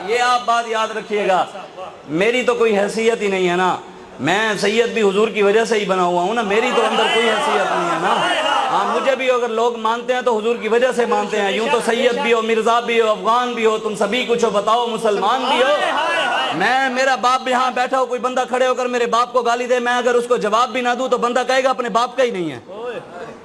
یہ آپ بات یاد رکھیے گا، میری تو کوئی حیثیت ہی نہیں ہے نا، میں سید بھی حضور کی وجہ سے ہی بنا ہوا ہوں نا، میری تو اندر کوئی حیثیت نہیں ہے نا۔ ہاں مجھے بھی اگر لوگ مانتے ہیں تو حضور کی وجہ سے مانتے ہیں، یوں تو سید بھی ہو، مرزا بھی ہو، افغان بھی ہو، تم سبھی کچھ ہو، بتاؤ مسلمان بھی ہو۔ میرا باپ بھی یہاں بیٹھا ہو، کوئی بندہ کھڑے ہو کر میرے باپ کو گالی دے، میں اگر اس کو جواب بھی نہ دوں تو بندہ کہے گا اپنے باپ کا ہی نہیں ہے،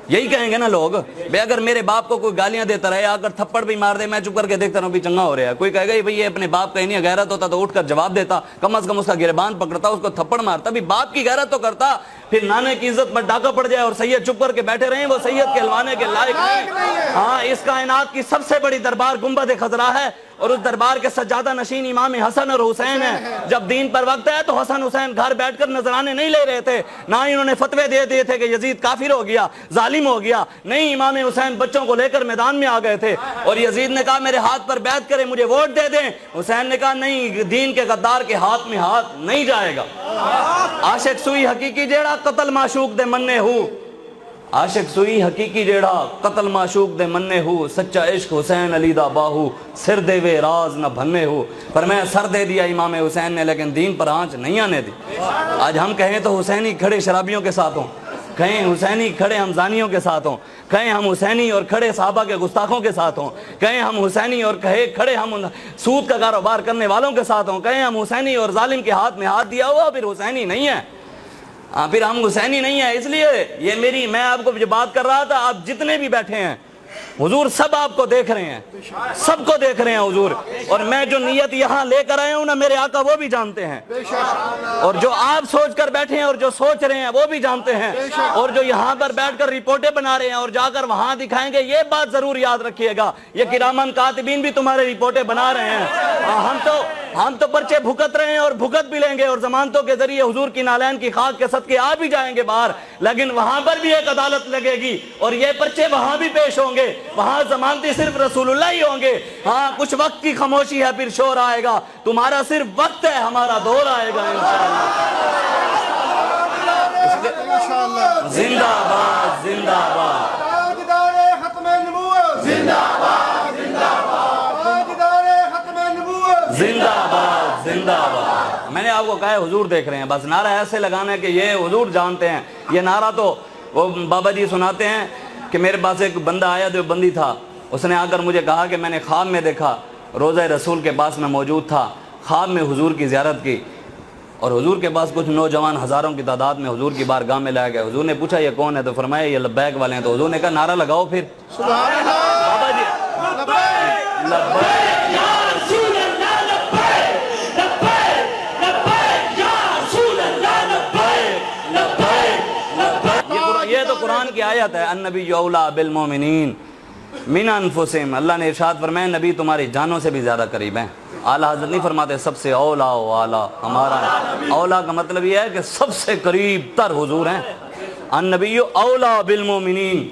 یہی کہیں گے نا لوگ۔ بھئی اگر میرے باپ کو کوئی گالیاں دیتا رہے، اگر تھپڑ بھی مار دے، میں چپ کر کے دیکھتا رہوں بھی چنگا ہو رہا ہے، کوئی کہے گا بھئی یہ اپنے باپ کا ہی نہیں ہے، غیرت ہوتا تو اٹھ کر جواب دیتا، کم از کم اس کا گریبان پکڑتا، اس کو تھپڑ مارتا، بھی باپ کی غیرت تو کرتا۔ پھر نانے کی عزت پر ڈاکہ پڑ جائے اور سید چپ کر کے بیٹھے رہیں، وہ سید کہلوانے کے لائق نہیں۔ ہاں اس کائنات کی سب سے بڑی دربار گنبد خضرا ہے، اور اس دربار کے سجادہ نشین امام حسن اور حسین ہیں۔ جب دین پر وقت ہے تو حسن حسین گھر بیٹھ کر نذرانے نہیں لے رہے تھے، نہ ہی انہوں نے فتوے دے دیے تھے کہ یزید کافر ہو گیا، ظالم ہو گیا، نہیں، امام حسین بچوں کو لے کر میدان میں آ گئے تھے، اور یزید نے کہا میرے ہاتھ پر بیعت کریں، مجھے ووٹ دے دیں، حسین نے کہا نہیں، دین کے غدار کے ہاتھ میں ہاتھ نہیں جائے گا۔ عاشق سوئی حقیقی جیڑا قتل معشوق دے مننے ہو، عاشق سوئی حقیقی جیڑا قتل معشوق دے مننے ہو، سچا عشق حسین علی دا باہو، سر دے وے راز نہ بھنے ہو۔ پر میں سر دے دیا امام حسین نے، لیکن دین پر آنچ نہیں آنے دی۔ آج ہم کہیں تو حسینی کھڑے شرابیوں کے ساتھ ہوں، کہیں حسینی کھڑے ہم زانیوں کے ساتھ ہوں، کہیں ہم حسینی اور کھڑے صحابہ کے گستاخوں کے ساتھ ہوں، کہیں ہم حسینی اور کھڑے ہم سود کا کاروبار کرنے والوں کے ساتھ ہوں، کہیں ہم حسینی اور ظالم کے ہاتھ میں ہاتھ دیا ہوا پھر حسینی نہیں ہے، پھر ہم حسینی نہیں ہیں۔ اس لیے یہ میں آپ کو جو بات کر رہا تھا، آپ جتنے بھی بیٹھے ہیں حضور سب آپ کو دیکھ رہے ہیں، سب کو دیکھ رہے ہیں حضور، اور میں جو نیت یہاں لے کر آیا ہوں نا، میرے آقا وہ بھی جانتے ہیں، اور جو آپ سوچ کر بیٹھے ہیں اور جو سوچ رہے ہیں وہ بھی جانتے ہیں، اور جو یہاں پر بیٹھ کر رپورٹیں بنا رہے ہیں اور جا کر وہاں دکھائیں گے، یہ بات ضرور یاد رکھیے گا، یہ کرامن کاتبین بھی تمہارے رپورٹیں بنا رہے ہیں۔ ہم تو پرچے بھگت رہے ہیں اور بھگت بھی لیں گے، اور ضمانتوں کے ذریعے حضور کی نالین کی خاک کے صدقے آ بھی جائیں گے باہر، لیکن وہاں پر بھی ایک عدالت لگے گی اور یہ پرچے وہاں بھی پیش ہوں گے، وہاں ضمانتی صرف رسول اللہ ہی ہوں گے۔ ہاں کچھ وقت کی خاموشی ہے، پھر شور آئے گا، تمہارا صرف وقت ہے، ہمارا دور آئے گا انشاءاللہ۔ زندہ باد، زندہ باد، تاجدار ختم نبوت، زندہ باد، زندہ باد، تاجدار ختم نبوت، زندہ باد، زندہ باد۔ میں نے آپ کو کہا ہے حضور دیکھ رہے ہیں، بس نعرہ ایسے لگانا ہے کہ یہ حضور جانتے ہیں۔ یہ نعرہ تو وہ بابا جی سناتے ہیں کہ میرے پاس ایک بندہ آیا جو بندی تھا، اس نے آ کر مجھے کہا کہ میں نے خواب میں دیکھا، روضہ رسول کے پاس میں موجود تھا، خواب میں حضور کی زیارت کی، اور حضور کے پاس کچھ نوجوان ہزاروں کی تعداد میں حضور کی بارگاہ میں لائے گئے۔ حضور نے پوچھا یہ کون ہے؟ تو فرمایا یہ لبیک والے ہیں۔ تو حضور نے کہا نعرہ لگاؤ پھر۔ سبحان اللہ، بابا جی لبیک، لبیک یا رسول اللہ لبیک، لبیک، لبیک یا رسول اللہ لبیک، لبیک، لبیک۔ یہ تو قرآن کی آیت ہے، النبی اولیٰ بالمومنین من انفسہم۔ اللہ نے ارشاد فرمایا نبی تمہاری جانوں سے بھی زیادہ قریب ہیں۔ اعلیٰ حضرت نہیں فرماتے سب سے اولیٰ و اعلیٰ ہمارا ہے۔ اولیٰ کا مطلب یہ ہے کہ سب سے قریب تر حضور ہیں۔ النبی اولیٰ بالمومنین،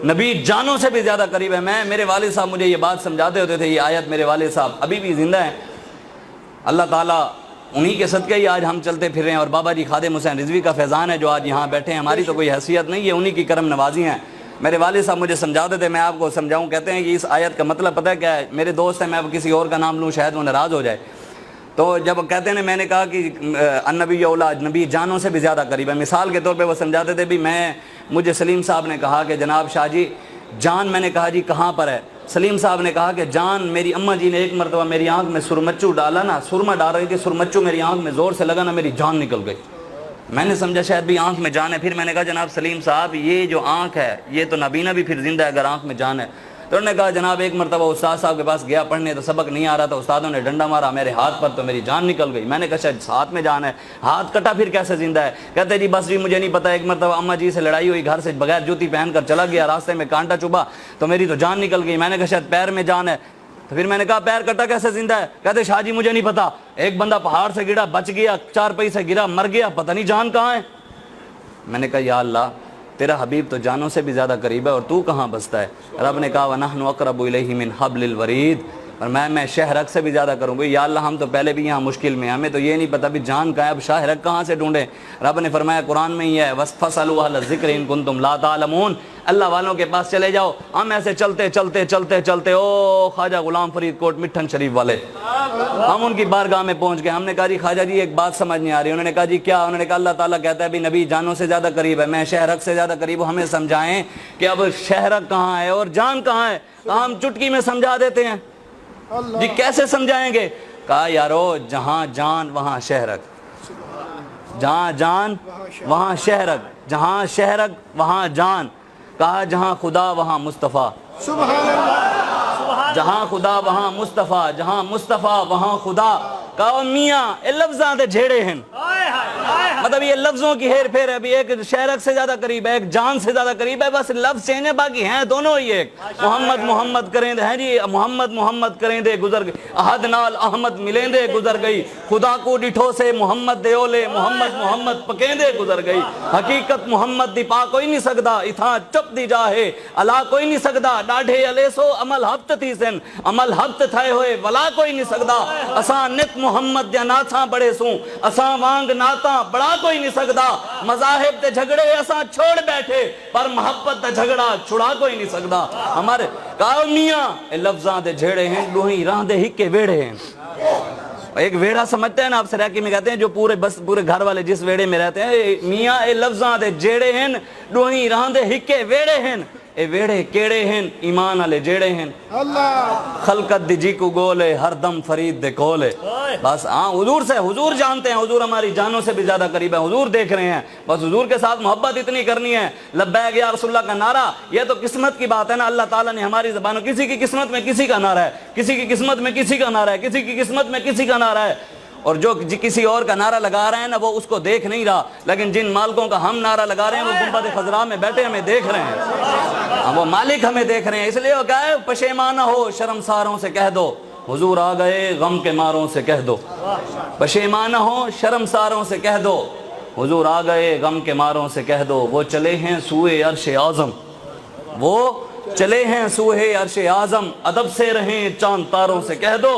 نبی جانوں سے بھی زیادہ قریب ہے۔ میرے والد صاحب مجھے یہ بات سمجھاتے ہوتے تھے، یہ آیت میرے والد صاحب ابھی بھی زندہ ہیں، اللہ تعالیٰ انہی کے صدقے ہی آج ہم چلتے پھر رہے ہیں، اور بابا جی خادم حسین رضوی کا فیضان ہے جو آج یہاں بیٹھے ہیں۔ ہماری تو کوئی حیثیت نہیں ہے، انہی کی کرم نوازی ہیں۔ میرے والد صاحب مجھے سمجھاتے تھے، میں آپ کو سمجھاؤں، کہتے ہیں کہ اس آیت کا مطلب پتہ ہے کیا ہے؟ میرے دوست ہیں، میں اب کسی اور کا نام لوں شاید وہ ناراض ہو جائے، تو جب کہتے ہیں میں نے کہا کہ النبی اولیٰ، نبی جانوں سے بھی زیادہ قریب ہے، مثال کے طور پہ وہ سمجھاتے تھے بھی مجھے سلیم صاحب نے کہا کہ جناب شاہ جی جان، میں نے کہا جی کہاں پر ہے؟ سلیم صاحب نے کہا کہ جان میری اماں جی نے ایک مرتبہ میری آنکھ میں سرمچو ڈالا نا، سرما ڈال رہی تھی، سرمچو میری آنکھ میں زور سے لگا نا، میری جان نکل گئی۔ میں نے سمجھا شاید بھی آنکھ میں جان ہے، پھر میں نے کہا جناب سلیم صاحب یہ جو آنکھ ہے یہ تو نابینا بھی پھر زندہ ہے اگر آنکھ میں جان ہے۔ تو انہوں نے کہا جناب ایک مرتبہ استاد صاحب کے پاس گیا پڑھنے، تو سبق نہیں آ رہا تھا، استادوں نے ڈنڈا مارا میرے ہاتھ پر تو میری جان نکل گئی۔ میں نے کہا شاید ہاتھ میں جان ہے، ہاتھ کٹا پھر کیسے زندہ ہے؟ کہتے جی بس جی مجھے نہیں پتا، ایک مرتبہ اماں جی سے لڑائی ہوئی، گھر سے بغیر جوتی پہن کر چلا گیا، راستے میں کانٹا چبھا تو میری تو جان نکل گئی۔ میں نے کہا شاید پیر میں جان ہے، تو پھر میں نے کہا پیر کٹا کیسے زندہ ہے؟ کہتے شاہ جی مجھے نہیں پتا، ایک بندہ پہاڑ سے گرا بچ گیا، چار پئی سے گرا مر گیا، پتہ نہیں جان کہاں ہے۔ میں نے کہا یا اللہ تیرا حبیب تو جانوں سے بھی زیادہ قریب ہے اور تو کہاں بستا ہے؟ رب نے کہا وَنَحْنُ أَقْرَبُ إِلَيْهِ مِنْ حَبْلِ الْوَرِيدِ، اور میں شہرک سے بھی زیادہ کروں گا. یا اللہ ہم تو پہلے بھی یہاں مشکل میں ہیں, ہمیں تو یہ نہیں پتا بھی جان کہاں ہے, اب شہرک کہاں سے ڈھونڈیں. رب نے فرمایا قرآن میں ہی ہے فَاسْأَلُوا أَهْلَ الذِّكْرِ إِن كُنتُمْ لَا تَعْلَمُونَ, اللہ والوں کے پاس چلے جاؤ. ہم ایسے چلتے چلتے چلتے چلتے او خواجہ غلام فرید کوٹ مٹھن شریف والے, ہم ان کی بارگاہ میں پہنچ گئے. ہم نے کہا جی خواجہ جی ایک بات سمجھ نہیں آ رہی. انہوں نے کہا جی کیا؟ انہوں نے کہا اللہ تعالیٰ کہتا ہے بھی نبی جانوں سے زیادہ قریب ہے, میں شہرک سے زیادہ قریب ہوں, ہمیں سمجھائیں کہ اب شہرک کہاں ہے اور جان کہاں ہے. ہم چٹکی میں سمجھا دیتے ہیں. جی کیسے سمجھائیں گے؟ کہا یارو جہاں جان وہاں شہرک, جہاں جان وہاں شہرک, جہاں شہرک وہاں جان. کہا جہاں خدا وہاں مصطفیٰ, سبحان اللہ. جہاں خدا وہاں مصطفیٰ, جہاں مصطفیٰ وہاں خدا. کہا میاں یہ لفظاں دے جھیڑے ہیں, مطلب یہ لفظوں کی ہیر پھیر ہے. ابھی ایک شہرک سے زیادہ قریب ہے, ایک جان سے زیادہ قریب ہے, بس لفظ چینج ہے, باقی ہیں دونوں ہی ایک. محمد محمد کریں دے ہیں جی, محمد محمد کریں دے گزر گئی, احد نال احمد ملیں دے گزر گئی, خدا کو ڈٹھو سے محمد دے اولے, محمد محمد پکیں دے گزر گئی. حقیقت محمد دی پا کوئی نہیں سکدا, اتھاں چپ دی جاہے الا کوئی نہیں سکدا. ڈاڈھے علیسو عمل ہفت تھی سن, عمل ہفت تھائے ہوئے ولا کوئی نہیں سکدا. اساں نت محمد دیا ناتھاں بڑے سوں, اساں وانگ ناتاں بڑا کوئی نہیں سکدا. مذاہب تے جھگڑے اساں چھوڑ بیٹھے, پر محبت تے جھگڑا چھڑا کوئی نہیں سکدا. ہمارے کہا میاں اے لفظاں دے جھیڑے ہیں, ڈوہیں راہ دے ہکے ویڑے ہیں. ایک ویڑا سمجھتے ہیں نا آپ سراکی میں کہتے ہیں جو پورے گھر والے جس ویڑے میں رہتے ہیں, میاں اے لفظاں دے جھیڑے ہیں, ڈوہیں راہ دے ہکے ویڑے ہیں. اے ویڑے کیڑے ہیں ایمان والے جیڑے ہیں. اللہ خلقت دی جی کو گولے ہر دم فرید دے کولے. بس ہاں حضور سے, حضور جانتے ہیں, حضور ہماری جانوں سے بھی زیادہ قریب ہے, حضور دیکھ رہے ہیں. بس حضور کے ساتھ محبت اتنی کرنی ہے. لبیک یا رسول اللہ کا نعرہ یہ تو قسمت کی بات ہے نا. اللہ تعالیٰ نے ہماری زبانوں, کسی کی قسمت میں کسی کا نعرہ ہے, کسی کی قسمت میں کسی کا نعرہ ہے, کسی کی قسمت میں کسی کا نعرہ ہے. اور جو کسی اور کا نعرہ لگا رہے ہیں نا وہ اس کو دیکھ نہیں رہا, لیکن جن مالکوں کا ہم نعرہ لگا رہے ہیں وہ گنبد خضراء میں بیٹھے ہمیں دیکھ رہے ہیں, وہ مالک ہمیں دیکھ رہے ہیں. اس لیے وہ کہا ہے پشیمانہ ہو شرمساروں سے کہہ دو, حضور آ گئے غم کے ماروں سے کہہ دو. پشیمانہ ہو شرمساروں سے کہہ دو, حضور آ گئے غم کے ماروں سے کہہ دو. وہ چلے ہیں سوئے عرش اعظم, وہ چلے ہیں سوئے عرش اعظم. ادب سے رہیں چاند تاروں سے کہہ دو,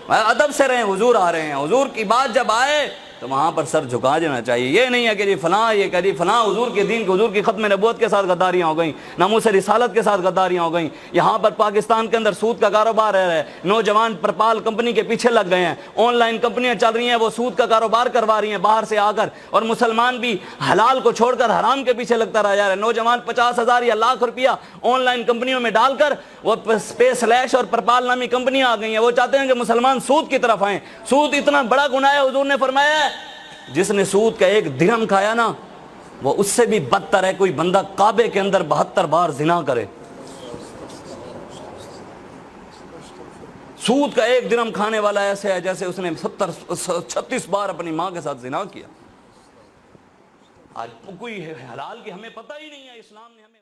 ادب سے رہیں, حضور آ رہے ہیں. حضور کی بات جب آئے تو وہاں پر سر جھکا دینا چاہیے. یہ نہیں ہے کہ جی فلاں یہ کہ جی فلاں حضور کے دین, حضور کی ختم نبوت کے ساتھ غداریاں ہو گئیں, ناموس رسالت کے ساتھ غداریاں ہو گئیں. یہاں پر پاکستان کے اندر سود کا کاروبار ہے, نوجوان پرپال کمپنی کے پیچھے لگ گئے ہیں, آن لائن کمپنیاں چل رہی ہیں, وہ سود کا کاروبار کروا رہی ہیں باہر سے آ کر, اور مسلمان بھی حلال کو چھوڑ کر حرام کے پیچھے لگتا رہ جا رہا ہے. نوجوان 50,000 یا لاکھ روپیہ آن لائن کمپنیوں میں ڈال کر وہ اسپیس لیش اور پرپال نامی کمپنیاں آ گئی ہیں. وہ چاہتے ہیں کہ مسلمان سود کی طرف آئیں. سود اتنا بڑا گناہ ہے, حضور نے فرمایا ہے جس نے سود کا ایک درہم کھایا نا وہ اس سے بھی بدتر ہے کوئی بندہ کعبے کے اندر 72 بار زنا کرے. سود کا ایک درہم کھانے والا ایسے ہے جیسے اس نے 36 بار اپنی ماں کے ساتھ زنا کیا. آج کوئی حلال کی ہمیں پتہ ہی نہیں ہے, اسلام نے ہمیں